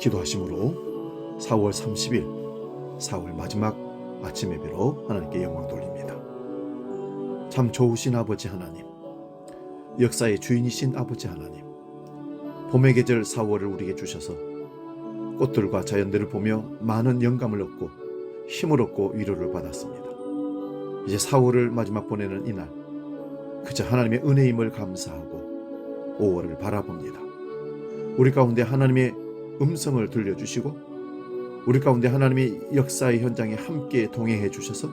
기도하심으로 4월 30일 사월 마지막 아침 예배로 하나님께 영광 돌립니다. 참 좋으신 아버지 하나님, 역사의 주인이신 아버지 하나님, 봄의 계절 4월을 우리에게 주셔서 꽃들과 자연들을 보며 많은 영감을 얻고 힘을 얻고 위로를 받았습니다. 이제 4월을 마지막 보내는 이날, 그저 하나님의 은혜임을 감사하고 5월을 바라봅니다. 우리 가운데 하나님의 음성을 들려주시고 우리 가운데 하나님의 역사의 현장에 함께 동행해 주셔서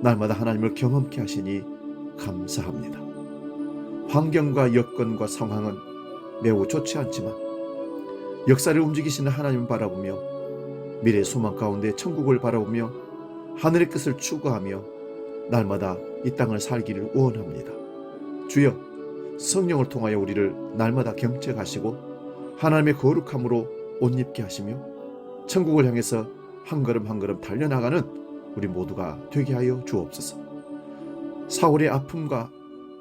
날마다 하나님을 경험케 하시니 감사합니다. 환경과 여건과 상황은 매우 좋지 않지만 역사를 움직이시는 하나님을 바라보며 미래의 소망 가운데 천국을 바라보며 하늘의 뜻을 추구하며 날마다 이 땅을 살기를 원합니다. 주여, 성령을 통하여 우리를 날마다 경책하시고 하나님의 거룩함으로 옷 입게 하시며 천국을 향해서 한 걸음 한 걸음 달려나가는 우리 모두가 되게 하여 주옵소서. 4월의 아픔과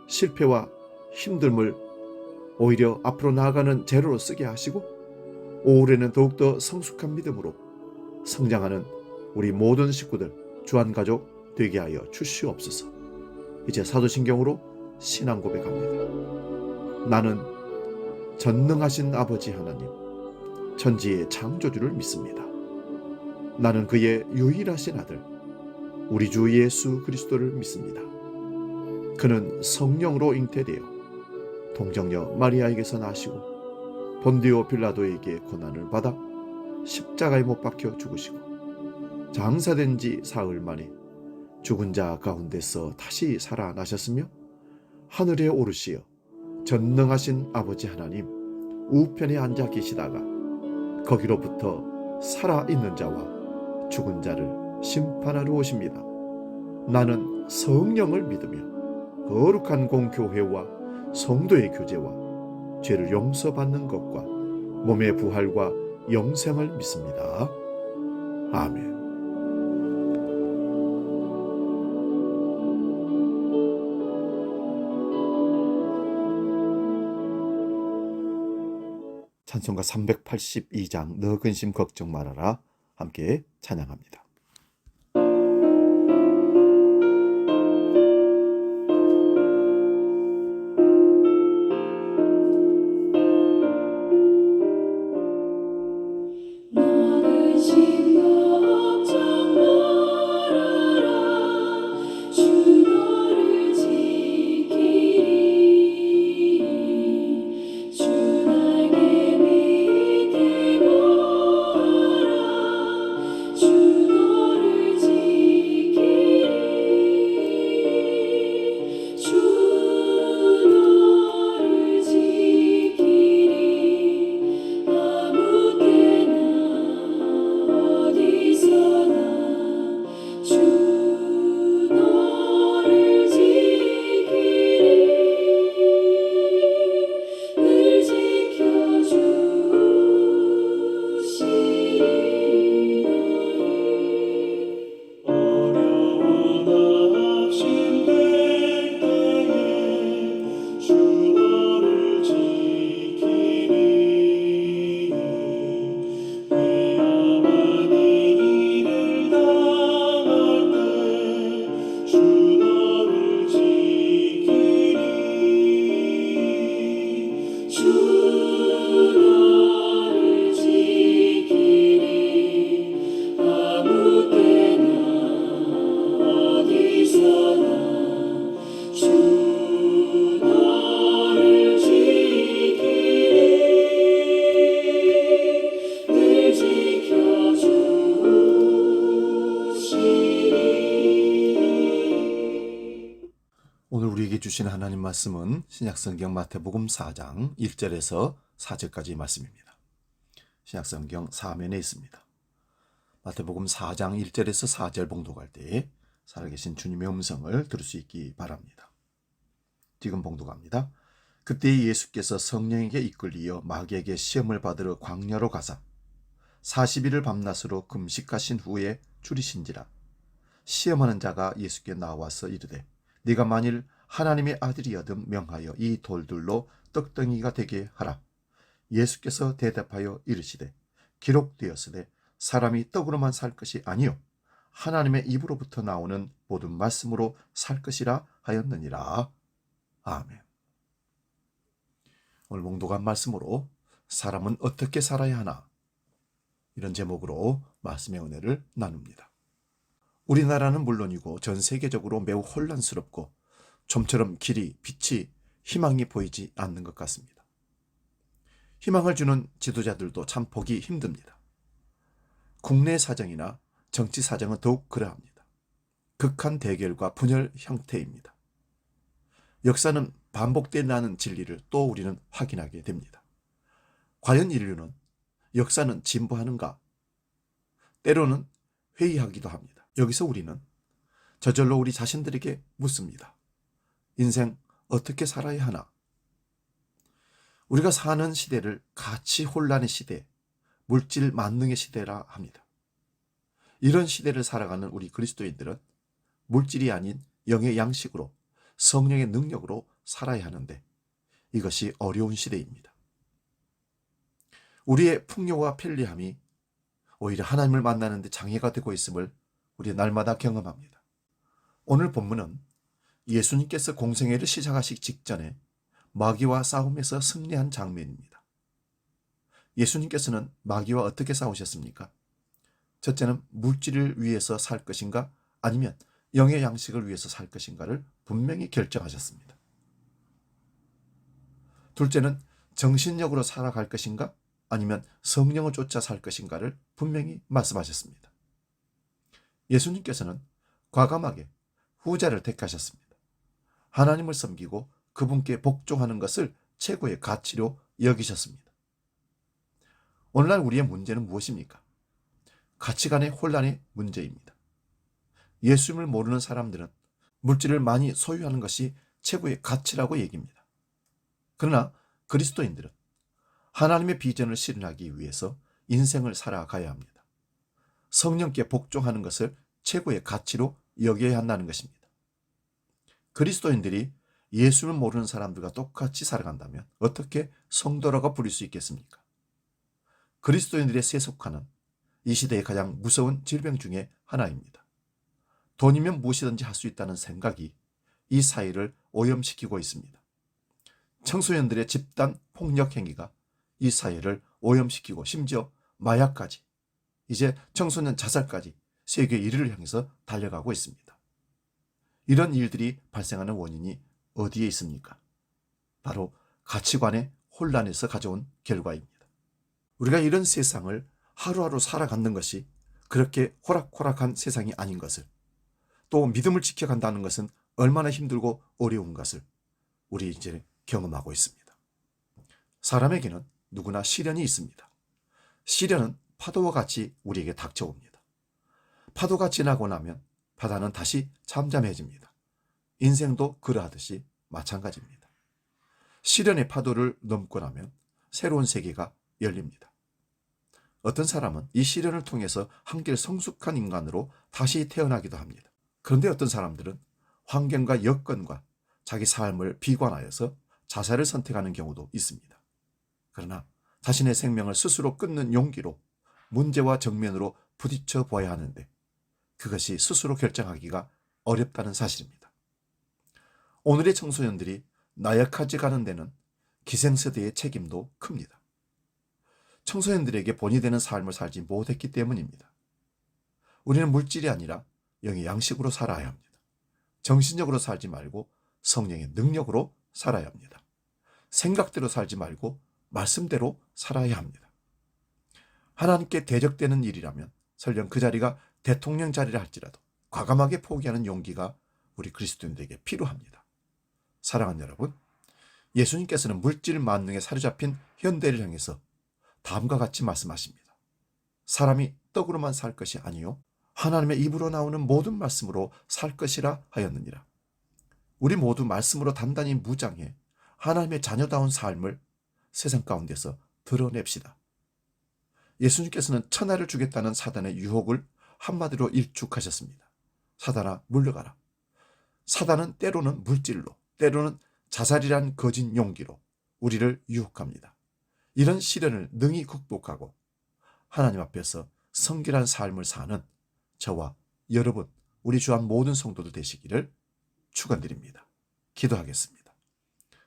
실패와 힘듦을 오히려 앞으로 나아가는 재료로 쓰게 하시고 5월에는 더욱더 성숙한 믿음으로 성장하는 우리 모든 식구들, 주한가족 되게 하여 주시옵소서. 이제 사도신경으로 신앙 고백합니다. 나는 전능하신 아버지 하나님, 천지의 창조주를 믿습니다. 나는 그의 유일하신 아들, 우리 주 예수 그리스도를 믿습니다. 그는 성령으로 잉태되어 동정녀 마리아에게서 나시고 본디오 빌라도에게 고난을 받아 십자가에 못 박혀 죽으시고 장사된 지 사흘 만에 죽은 자 가운데서 다시 살아나셨으며 하늘에 오르시어 전능하신 아버지 하나님 우편에 앉아 계시다가 거기로부터 살아있는 자와 죽은 자를 심판하러 오십니다. 나는 성령을 믿으며 거룩한 공교회와 성도의 교제와 죄를 용서받는 것과 몸의 부활과 영생을 믿습니다. 아멘. 찬송가 382장 너 근심 걱정 말아라 함께 찬양합니다. 오늘 우리에게 주신 하나님 말씀은 신약성경 마태복음 4장 1절에서 4절까지 말씀입니다. 신약성경 4면에 있습니다. 마태복음 4장 1절에서 4절 봉독할 때 살아계신 주님의 음성을 들을 수 있기 바랍니다. 지금 봉독합니다. 그때 예수께서 성령에게 이끌리어 마귀에게 시험을 받으러 광야로 가사 40일을 밤낮으로 금식하신 후에 줄이신지라. 시험하는 자가 예수께 나와서 이르되 네가 만일 하나님의 아들이여든 명하여 이 돌들로 떡덩이가 되게 하라. 예수께서 대답하여 이르시되 기록되었으되 사람이 떡으로만 살 것이 아니요 하나님의 입으로부터 나오는 모든 말씀으로 살 것이라 하였느니라. 아멘. 오늘 봉독한 말씀으로 사람은 어떻게 살아야 하나, 이런 제목으로 말씀의 은혜를 나눕니다. 우리나라는 물론이고 전 세계적으로 매우 혼란스럽고 좀처럼 길이, 빛이, 희망이 보이지 않는 것 같습니다. 희망을 주는 지도자들도 참 보기 힘듭니다. 국내 사정이나 정치 사정은 더욱 그러합니다. 극한 대결과 분열 형태입니다. 역사는 반복된다는 진리를 또 우리는 확인하게 됩니다. 과연 인류는, 역사는 진보하는가? 때로는 회의하기도 합니다. 여기서 우리는 저절로 우리 자신들에게 묻습니다. 인생 어떻게 살아야 하나? 우리가 사는 시대를 가치 혼란의 시대, 물질 만능의 시대라 합니다. 이런 시대를 살아가는 우리 그리스도인들은 물질이 아닌 영의 양식으로, 성령의 능력으로 살아야 하는데 이것이 어려운 시대입니다. 우리의 풍요와 편리함이 오히려 하나님을 만나는 데 장애가 되고 있음을 우리 날마다 경험합니다. 오늘 본문은 예수님께서 공생애를 시작하시기 직전에 마귀와 싸움에서 승리한 장면입니다. 예수님께서는 마귀와 어떻게 싸우셨습니까? 첫째는 물질을 위해서 살 것인가 아니면 영의 양식을 위해서 살 것인가를 분명히 결정하셨습니다. 둘째는 정신력으로 살아갈 것인가 아니면 성령을 쫓아 살 것인가를 분명히 말씀하셨습니다. 예수님께서는 과감하게 후자를 택하셨습니다. 하나님을 섬기고 그분께 복종하는 것을 최고의 가치로 여기셨습니다. 오늘날 우리의 문제는 무엇입니까? 가치관의 혼란의 문제입니다. 예수님을 모르는 사람들은 물질을 많이 소유하는 것이 최고의 가치라고 얘기합니다. 그러나 그리스도인들은 하나님의 비전을 실현하기 위해서 인생을 살아가야 합니다. 성령께 복종하는 것을 최고의 가치로 여겨야 한다는 것입니다. 그리스도인들이 예수를 모르는 사람들과 똑같이 살아간다면 어떻게 성도라고 부릴 수 있겠습니까? 그리스도인들의 세속화는 이 시대의 가장 무서운 질병 중에 하나입니다. 돈이면 무엇이든지 할 수 있다는 생각이 이 사회를 오염시키고 있습니다. 청소년들의 집단 폭력 행위가 이 사회를 오염시키고 심지어 마약까지, 이제 청소년 자살까지 세계 1위를 향해서 달려가고 있습니다. 이런 일들이 발생하는 원인이 어디에 있습니까? 바로 가치관의 혼란에서 가져온 결과입니다. 우리가 이런 세상을 하루하루 살아가는 것이 그렇게 호락호락한 세상이 아닌 것을, 또 믿음을 지켜간다는 것은 얼마나 힘들고 어려운 것을 우리 이제 경험하고 있습니다. 사람에게는 누구나 시련이 있습니다. 시련은 파도와 같이 우리에게 닥쳐옵니다. 파도가 지나고 나면 바다는 다시 잠잠해집니다. 인생도 그러하듯이 마찬가지입니다. 시련의 파도를 넘고 나면 새로운 세계가 열립니다. 어떤 사람은 이 시련을 통해서 한결 성숙한 인간으로 다시 태어나기도 합니다. 그런데 어떤 사람들은 환경과 여건과 자기 삶을 비관하여서 자살을 선택하는 경우도 있습니다. 그러나 자신의 생명을 스스로 끊는 용기로 문제와 정면으로 부딪혀 보아야 하는데 그것이 스스로 결정하기가 어렵다는 사실입니다. 오늘의 청소년들이 나약하지 않은 데는 기생세대의 책임도 큽니다. 청소년들에게 본이 되는 삶을 살지 못했기 때문입니다. 우리는 물질이 아니라 영의 양식으로 살아야 합니다. 정신적으로 살지 말고 성령의 능력으로 살아야 합니다. 생각대로 살지 말고 말씀대로 살아야 합니다. 하나님께 대적되는 일이라면 설령 그 자리가 대통령 자리라 할지라도 과감하게 포기하는 용기가 우리 그리스도인들에게 필요합니다. 사랑하는 여러분, 예수님께서는 물질 만능에 사로잡힌 현대를 향해서 다음과 같이 말씀하십니다. 사람이 떡으로만 살 것이 아니요 하나님의 입으로 나오는 모든 말씀으로 살 것이라 하였느니라. 우리 모두 말씀으로 단단히 무장해 하나님의 자녀다운 삶을 세상 가운데서 드러냅시다. 예수님께서는 천하를 주겠다는 사단의 유혹을 한마디로 일축하셨습니다. 사단아 물러가라. 사단은 때로는 물질로, 때로는 자살이란 거짓 용기로 우리를 유혹합니다. 이런 시련을 능히 극복하고 하나님 앞에서 성결한 삶을 사는 저와 여러분, 우리 주한 모든 성도들 되시기를 축원드립니다. 기도하겠습니다.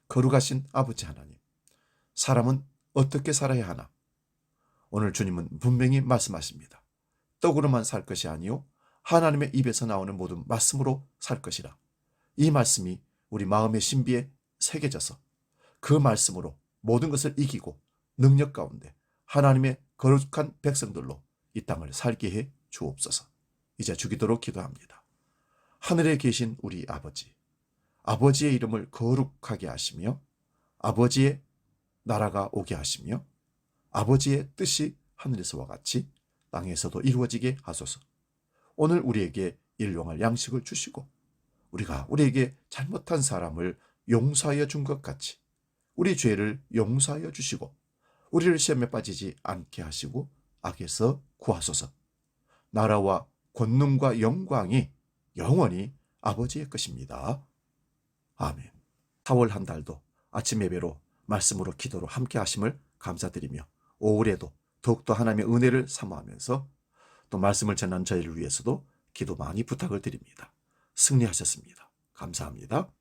거룩하신 아버지 하나님, 사람은 어떻게 살아야 하나? 오늘 주님은 분명히 말씀하십니다. 떡으로만 살 것이 아니요 하나님의 입에서 나오는 모든 말씀으로 살 것이라. 이 말씀이 우리 마음의 신비에 새겨져서 그 말씀으로 모든 것을 이기고 능력 가운데 하나님의 거룩한 백성들로 이 땅을 살게 해 주옵소서. 이제 주기도록 기도합니다. 하늘에 계신 우리 아버지, 아버지의 이름을 거룩하게 하시며 아버지의 나라가 오게 하시며 아버지의 뜻이 하늘에서와 같이 땅에서도 이루어지게 하소서. 오늘 우리에게 일용할 양식을 주시고 우리가 우리에게 잘못한 사람을 용서하여 준 것 같이 우리 죄를 용서하여 주시고 우리를 시험에 빠지지 않게 하시고 악에서 구하소서. 나라와 권능과 영광이 영원히 아버지의 것입니다. 아멘. 4월 한 달도 아침 예배로 말씀으로 기도로 함께 하심을 감사드리며 올해도 더욱더 하나님의 은혜를 사모하면서 또 말씀을 전한 저희를 위해서도 기도 많이 부탁을 드립니다. 승리하셨습니다. 감사합니다.